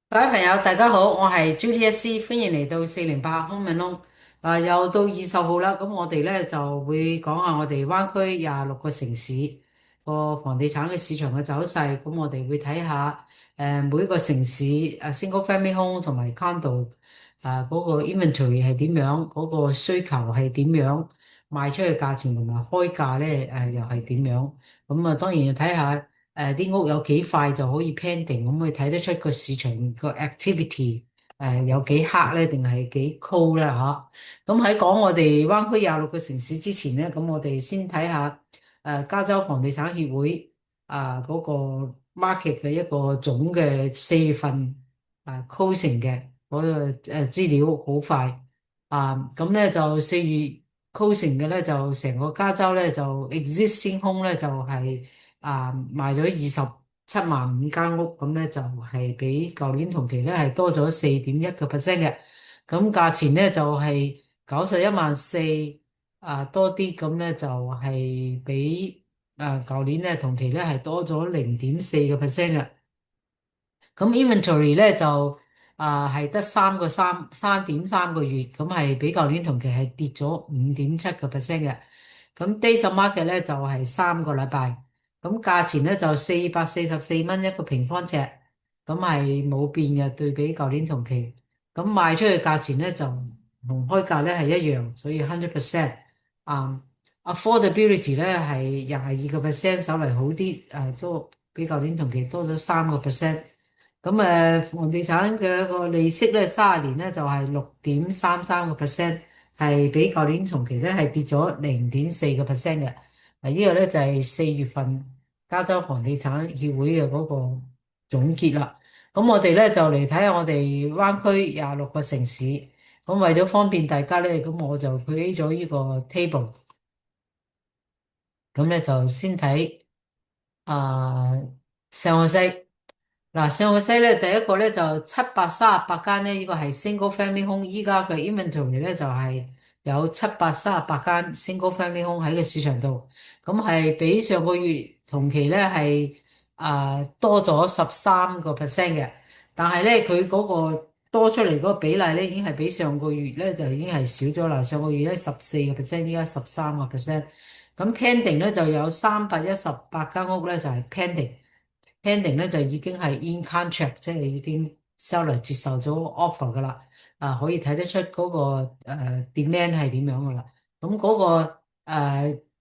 各位朋友，大家好，我係 Julius，歡迎嚟到408 Home and Loan。又到20號啦，咁我哋咧就會講下我哋灣區26個城市個房地產嘅市場嘅走勢。咁我哋會睇下每一個城市single family home 同埋 condo 嗰個 inventory 係點樣，嗰個需求係點樣，賣出去價錢同埋開價咧又係點樣。咁當然要睇下。啲屋有幾快就可以 pending，咁可以睇得出個市場個 activity 有幾黑咧，定係幾 cold 咧嚇。咁喺講我哋灣區26個城市之前咧，咁我哋先睇下加州房地產協會嗰個 market 嘅一個總嘅4月份closing 嘅嗰個資料好快咁咧就4月 closing 嘅咧就成個加州咧就 existing home 咧就係、賣咗27.5萬間屋，咁咧就係比舊年同期咧係多咗4.1%嘅，咁價錢咧就係91.4萬多啲，咁咧就係比舊年咧同期咧係多咗0.4%嘅。咁 inventory 咧就係得3.3個月，咁係比舊年同期係跌咗5.7%嘅。咁 days on market 咧就係3個禮拜，咁價錢咧就444蚊一個平方尺，咁係冇變嘅對比舊年同期。咁賣出去價錢咧就同開價咧係一樣，所以100%。啊、affordability 咧係22%，稍微好啲，都比舊年同期多咗3%。咁房地產嘅一個利息咧，30年咧就係6.33%，係比舊年同期咧係跌咗0.4%嘅。呢個咧就係4月份加州房地產協會嘅嗰個總結啦。咁我哋咧就嚟睇下我哋灣區26個城市。咁為咗方便大家咧，咁我就 create 咗呢個 table。咁咧就先睇啊上個西。嗱，上個西咧，第一個咧就738間咧，呢個係 single family home，依家嘅 inventory 咧就係有738間 single family home 喺個市場度，咁係比上個月同期咧係多咗13%嘅，但係咧佢嗰個多出嚟嗰個比例咧已經係比上個月咧就已經係少咗啦，上個月咧14%，依家13%，咁 pending 咧就有318間屋咧就係 pending 咧就已經係 in contract，即係已經 seller 接受咗 offer 噶啦，可以睇得出嗰個demand 係點樣噶啦。咁嗰個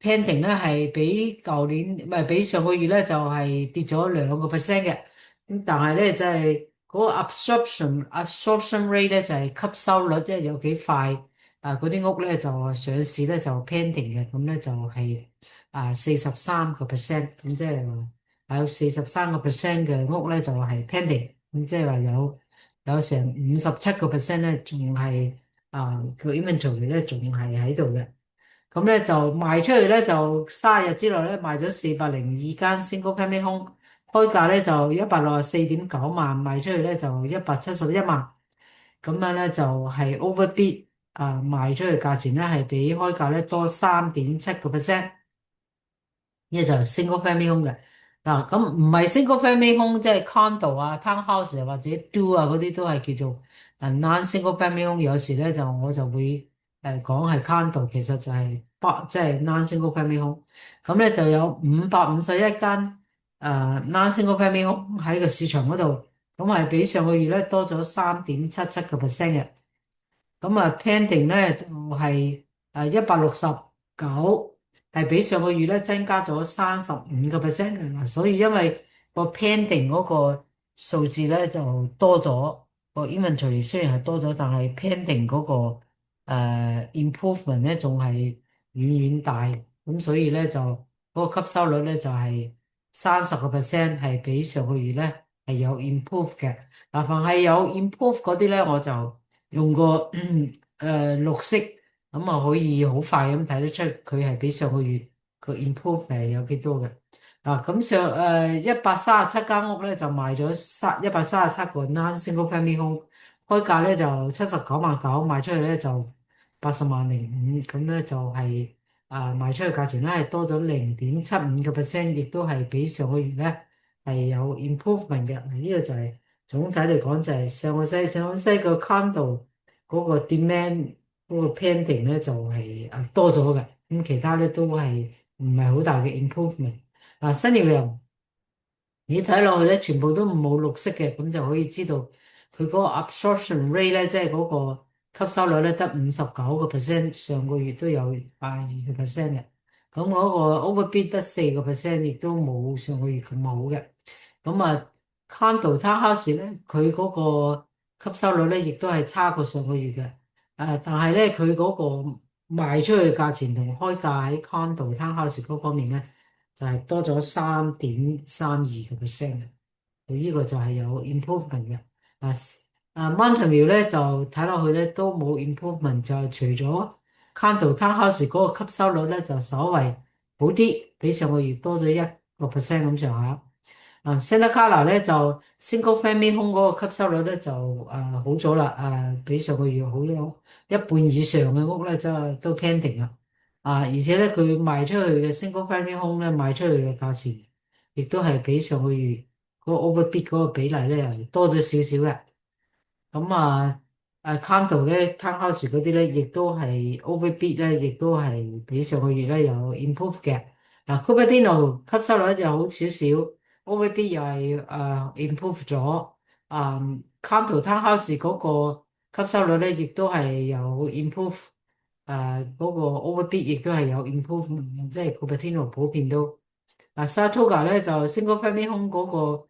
pending 咧係比舊年唔係比上個月咧就係跌咗2%嘅，咁但係咧就係嗰個 absorption rate 咧就係吸收率即係有幾快嗰啲屋咧就上市咧就 pending 嘅，咁咧就係43%，咁即係話。有43%嘅屋咧就係 pending，咁即係話有成57%咧仲係個 inventory 咧仲係喺度嘅，咁咧就賣出去咧就30日之內咧賣咗402間 single family home，開價咧就164.9萬，賣出去咧就171萬，咁樣咧就係 overbid，賣出去價錢咧係比開價咧多3.7%。呢就係 single family home 嘅嗱，咁唔係 single family home，即係 condo townhouse 或者 do 嗰啲都係叫做non-single family home。有時咧我就會講係 condo，其實就係即係 non-single family home。咁咧就有551間non-single family home 喺個市場嗰度，咁係比上個月咧多咗3.77%嘅。咁pending 咧就係169，係比上個月咧增加咗35%嘅嗱，所以因為個 pending 嗰個數字咧就多咗，個 inventory 雖然係多咗，但係 pending 嗰個improvement 咧仲係遠遠大，咁所以咧就嗰個吸收率咧就係30%，係比上個月咧係有 improve 嘅。嗱，凡係有 improve 嗰啲咧，我就用個綠色，咁可以好快咁睇得出佢係比上個月個 improve 係有幾多嘅。咁137間屋咧就賣咗137個 non-single family home，開價咧就79.9萬，賣出去咧就80.05萬，咁咧就係賣出去價錢咧係多咗0.75%，亦都係比上個月咧係有 improvement 嘅。呢個就係總體嚟講就係上個西個 condo 嗰個 demand 嗰個 pending 咧就係多咗嘅，咁其他咧都係唔係好大嘅 improvement。新業又你睇落去咧，全部都冇綠色嘅，咁就可以知道佢嗰個 absorption rate 咧，即係嗰個吸收率咧，得59%，上個月都有82%嘅。咁嗰個 overbid 得4%，亦都冇上個月咁好嘅。咁condo townhouse 咧，佢嗰個吸收率咧，亦都係差過上個月嘅。但係咧，佢嗰個賣出去嘅價錢同開價喺 condo townhouse 嗰方面咧，就係多咗3.32%嘅。佢呢個就係有 improvement 嘅。啊Mountain View 咧就睇落去咧都冇 improvement，就係除咗 condo townhouse 嗰個吸收率咧就稍為好啲，比上個月多咗1%咁上下。Santa Clara 咧就 single family home 嗰個吸收率咧就好咗啦，比上個月好咗一半以上嘅屋咧就都 pending 啦。而且咧佢賣出去嘅 single family home 咧賣出去嘅價錢，亦都係比上個月嗰個 overbid 嗰個比例咧係多咗少少嘅。咁condo 咧 townhouse 嗰啲咧，亦都係 overbid 咧，亦都係比上個月咧有 improve 嘅。Cupertino 吸收率就好少少，overbid 又係improve 咗。condo townhouse 嗰個吸收率咧，亦都係有 improve。嗰個 overbid 亦都係有 improvement，即係 Cupertino 普遍都。Saratoga 咧就 single family home 嗰個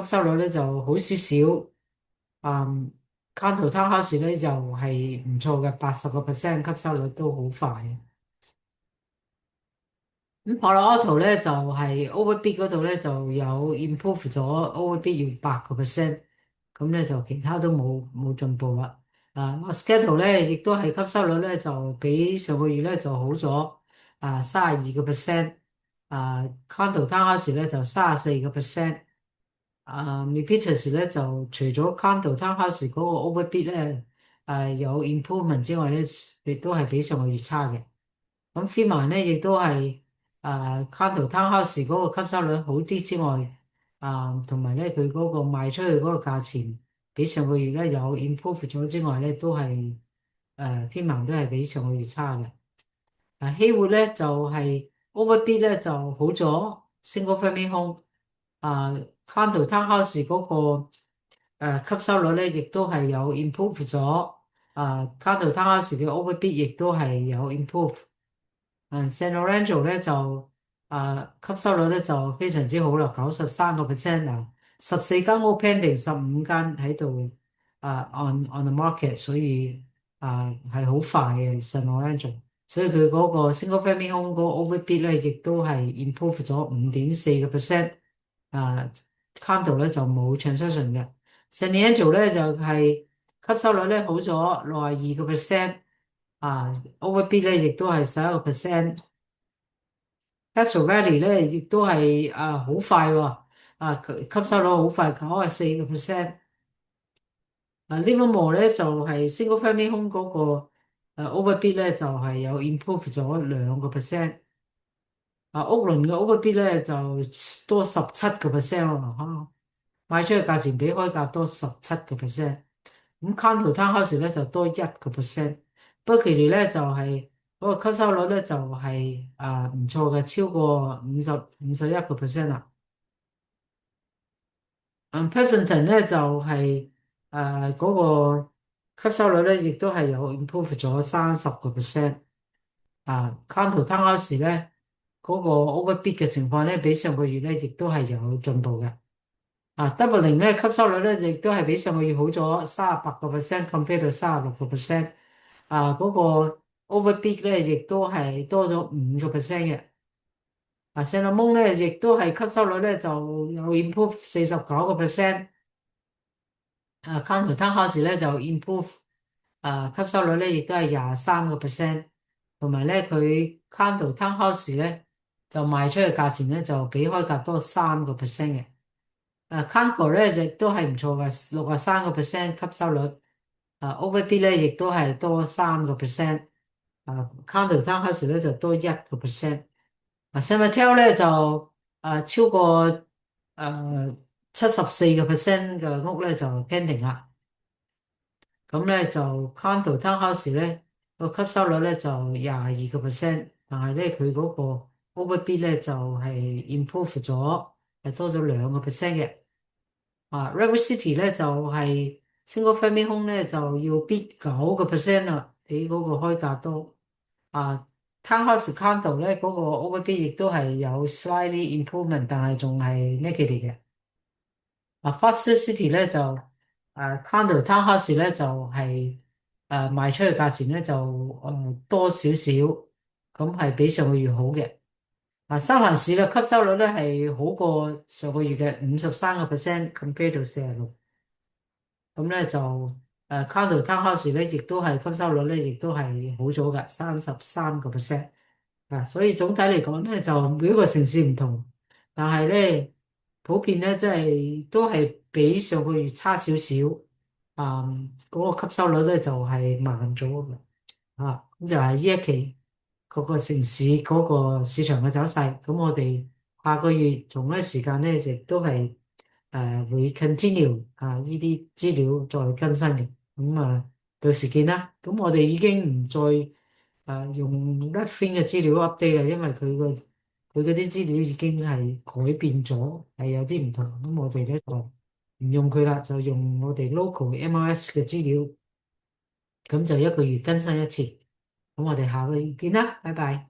吸收率咧就好少少。嗯，condo townhouse 咧就係唔錯嘅，80%吸收率都好快。咁 Palo Alto 咧就係 overbid 嗰度咧就有 improve 咗，overbid 要8%，咁咧就其他都冇進步啦。Moscato 咧亦都係吸收率咧就比上個月咧就好咗，32%。condo townhouse 咧就34%。Milpitas 咧就除咗 condo townhouse 嗰個 overbid 咧有 improvement 之外咧，亦都係比上個月差嘅。咁 Freeman 咧亦都係condo townhouse 嗰個吸收率好啲之外，同埋咧佢嗰個賣出去嗰個價錢比上個月咧有 improve 咗之外咧，都係Freeman 都係比上個月差嘅。希活咧就係 overbid 咧就好咗，single family home。啊，condo townhouse 嗰個吸收率咧，亦都係有 improve 咗。condo townhouse 嘅 overbid 亦都係有 improve。San Lorenzo 咧就吸收率咧就非常之好啦，93%啊，14間屋 pending，15間喺度on the market，所以係好快嘅 San Lorenzo，所以佢嗰個 single family home 嗰個 overbid 咧亦都係 improve 咗5.4%。condo 咧就冇 transaction 嘅。San Leandro 咧就係吸收率咧好咗62%。overbid 咧亦都係11%。Castro Valley 咧亦都係好快喎。吸收率好快94%。Livermore 咧就係 single family home 嗰個overbid 咧就係有 improve 咗2%。屋倫嘅 overbid 咧就多17%咯，賣出嘅價錢比開價多17%。咁 condo townhouse 咧就多1%。Berkeley 咧就係嗰個吸收率咧就係唔錯嘅，超過51%啦。Pleasanton 咧就係嗰個吸收率咧亦都係有 improve 咗30%。condo townhouse 咧嗰個 overbid 嘅情況咧比上個月咧亦都係有進步嘅。Dublin 咧吸收率咧亦都係比上個月好咗38%，compare 到36%。嗰個 overbid 咧亦都係多咗5%嘅。San Ramon 咧亦都係吸收率咧就有 improve 49%。condo townhouse 咧就 improve，吸收率咧亦都係23%，同埋咧佢 condo townhouse 咧就賣出嘅價錢咧就比開價多3%嘅。Concord 咧亦都係唔錯嘅，63%吸收率。overbid 咧亦都係多3%。condo townhouse 咧就多1%。San Mateo 咧就超過74%嘅屋咧就 pending 啦。咁咧就 condo townhouse 咧個吸收率咧就22%，但係咧佢嗰個 overbid 咧就係 improve 咗，係多咗2%嘅。Redwood City 咧就係 single family home 咧就要 bid 9%啦，比嗰個開價多。Townhouse condo 咧嗰個 overbid 亦都係有 slightly improvement，但係仲係 negative 嘅。Foster City 咧就condo townhouse 咧就係賣出嘅價錢咧就多少少，咁係比上個月好嘅。三藩市嘅吸收率咧係好過上個月嘅53%，compared to 46。咁咧就condo townhouse 咧亦都係吸收率咧亦都係好咗嘅33%。所以總體嚟講咧，就每一個城市唔同，但係咧普遍咧，即係都係比上個月差少少。嗰個吸收率咧就係慢咗嘅。咁就係呢一期各個城市嗰個市場嘅走勢。咁我哋下個月同一時間咧，亦都係會 continue 呢啲資料再更新嘅。咁到時見啦。咁我哋已經唔再用 Redfin 嘅資料 update 啦，因為佢嗰啲資料已經係改變咗，係有啲唔同。咁我哋咧就唔用佢啦，就用我哋 local MLS 嘅資料，咁就一個月更新一次。咁我哋下個月見啦，拜拜。